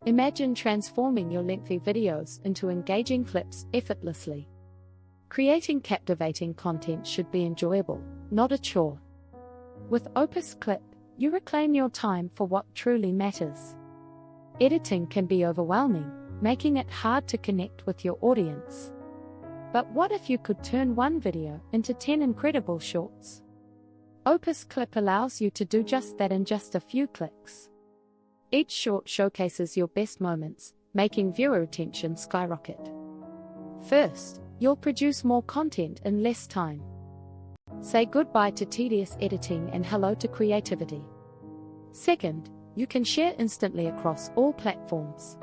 Imagine transforming your lengthy videos into engaging clips effortlessly. Creating captivating content should be enjoyable, not a chore. With Opus Clip, you reclaim your time for what truly matters. Editing can be overwhelming, making it hard to connect with your audience. But what if you could turn one video into 10 incredible shorts? Opus Clip allows you to do just that in just a few clicks. Each short showcases your best moments, making viewer attention skyrocket. First, you'll produce more content in less time. Say goodbye to tedious editing and hello to creativity. Second, you can share instantly across all platforms.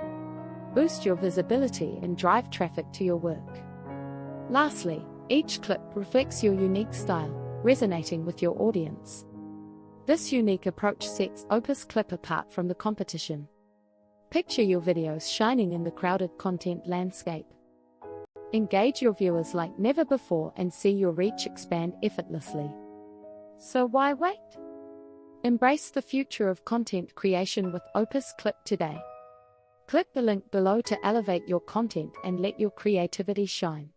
Boost your visibility and drive traffic to your work. Lastly, each clip reflects your unique style, resonating with your audience. This unique approach sets Opus Clip apart from the competition. Picture your videos shining in the crowded content landscape. Engage your viewers like never before and see your reach expand effortlessly. So why wait? Embrace the future of content creation with Opus Clip today. Click the link below to elevate your content and let your creativity shine.